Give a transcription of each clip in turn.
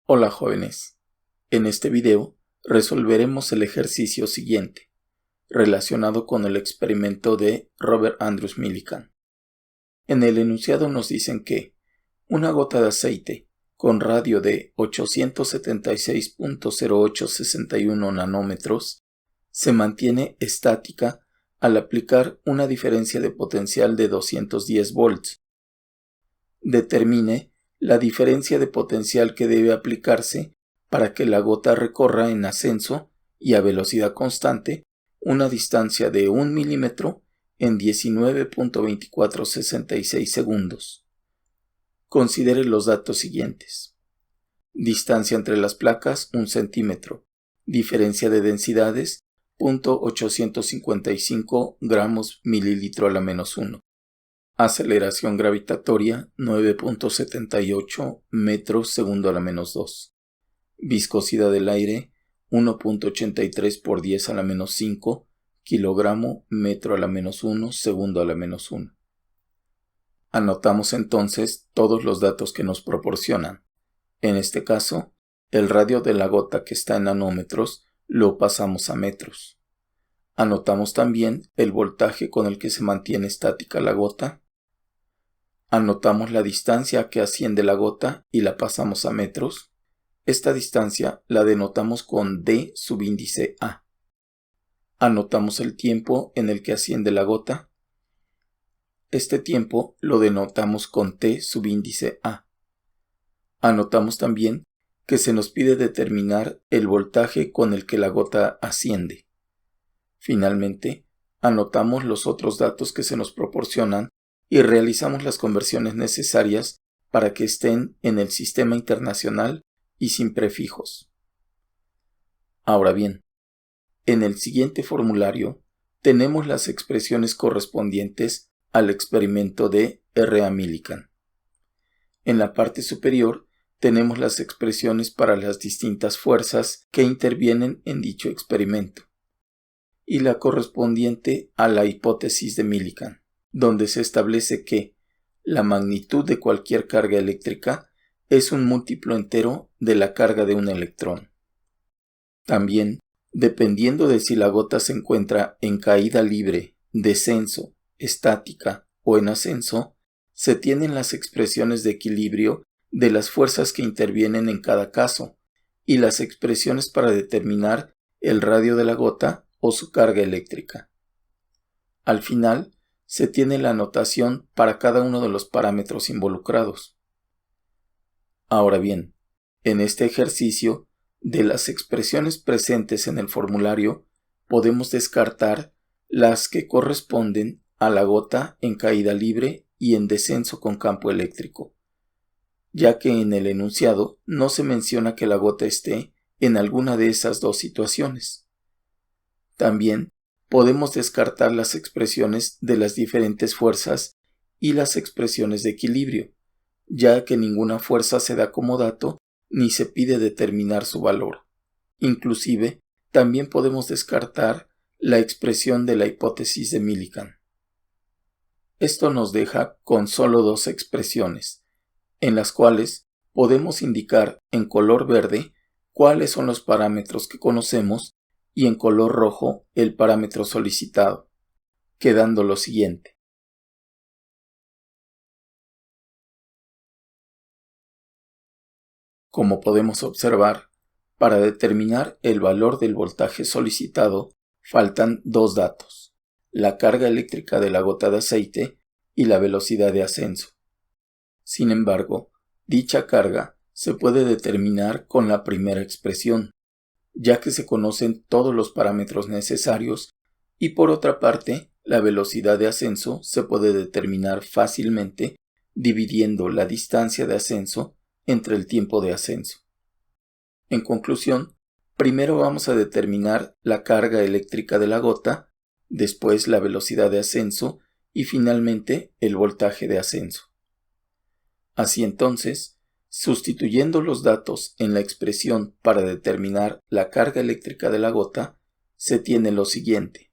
Hola jóvenes, en este video resolveremos el ejercicio siguiente, relacionado con el experimento de Robert Andrews Millikan. En el enunciado nos dicen que una gota de aceite con radio de 876.0861 nanómetros se mantiene estática al aplicar una diferencia de potencial de 210 volts. Determine la diferencia de potencial que debe aplicarse para que la gota recorra en ascenso y a velocidad constante una distancia de 1 milímetro en 19.2466 segundos. Considere los datos siguientes. Distancia entre las placas 1 centímetro. Diferencia de densidades 0.855 gramos mililitro a la menos 1. Aceleración gravitatoria 9.78 metros segundo a la menos 2. Viscosidad del aire 1.83 por 10 a la menos 5 kilogramo metro a la menos 1 segundo a la menos 1. Anotamos entonces todos los datos que nos proporcionan. En este caso, el radio de la gota que está en nanómetros lo pasamos a metros. Anotamos también el voltaje con el que se mantiene estática la gota. Anotamos la distancia a que asciende la gota y la pasamos a metros. Esta distancia la denotamos con D subíndice A. Anotamos el tiempo en el que asciende la gota. Este tiempo lo denotamos con T subíndice A. Anotamos también que se nos pide determinar el voltaje con el que la gota asciende. Finalmente, anotamos los otros datos que se nos proporcionan y realizamos las conversiones necesarias para que estén en el sistema internacional y sin prefijos. Ahora bien, en el siguiente formulario tenemos las expresiones correspondientes al experimento de R. A. Millikan. En la parte superior tenemos las expresiones para las distintas fuerzas que intervienen en dicho experimento y la correspondiente a la hipótesis de Millikan, donde se establece que la magnitud de cualquier carga eléctrica es un múltiplo entero de la carga de un electrón. También, dependiendo de si la gota se encuentra en caída libre, descenso, estática o en ascenso, se tienen las expresiones de equilibrio de las fuerzas que intervienen en cada caso y las expresiones para determinar el radio de la gota o su carga eléctrica. Al final, se tiene la anotación para cada uno de los parámetros involucrados. Ahora bien, en este ejercicio, de las expresiones presentes en el formulario, podemos descartar las que corresponden a la gota en caída libre y en descenso con campo eléctrico, ya que en el enunciado no se menciona que la gota esté en alguna de esas dos situaciones. También podemos descartar las expresiones de las diferentes fuerzas y las expresiones de equilibrio, ya que ninguna fuerza se da como dato ni se pide determinar su valor. Inclusive, también podemos descartar la expresión de la hipótesis de Millikan. Esto nos deja con solo dos expresiones, en las cuales podemos indicar en color verde cuáles son los parámetros que conocemos y en color rojo el parámetro solicitado, quedando lo siguiente. Como podemos observar, para determinar el valor del voltaje solicitado, faltan dos datos: la carga eléctrica de la gota de aceite y la velocidad de ascenso. Sin embargo, dicha carga se puede determinar con la primera expresión, ya que se conocen todos los parámetros necesarios, y por otra parte, la velocidad de ascenso se puede determinar fácilmente dividiendo la distancia de ascenso entre el tiempo de ascenso. En conclusión, primero vamos a determinar la carga eléctrica de la gota, después la velocidad de ascenso y finalmente el voltaje de ascenso. Así entonces, sustituyendo los datos en la expresión para determinar la carga eléctrica de la gota, se tiene lo siguiente,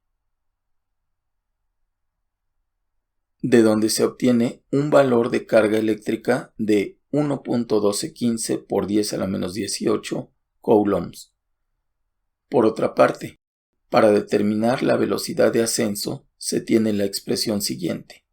de donde se obtiene un valor de carga eléctrica de 1.1215 por 10 a la menos 18 coulombs. Por otra parte, para determinar la velocidad de ascenso se tiene la expresión siguiente,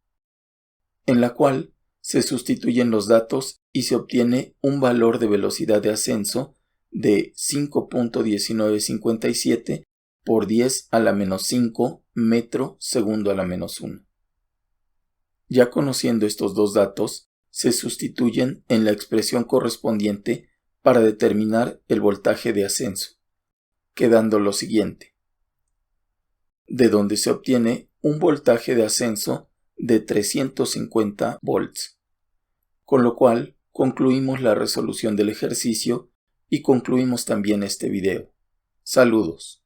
en la cual se sustituyen los datos y se obtiene un valor de velocidad de ascenso de 5.1957 por 10 a la menos 5 metro segundo a la menos 1. Ya conociendo estos dos datos, se sustituyen en la expresión correspondiente para determinar el voltaje de ascenso, quedando lo siguiente, de donde se obtiene un voltaje de ascenso de 350 volts, con lo cual concluimos la resolución del ejercicio y concluimos también este video. Saludos.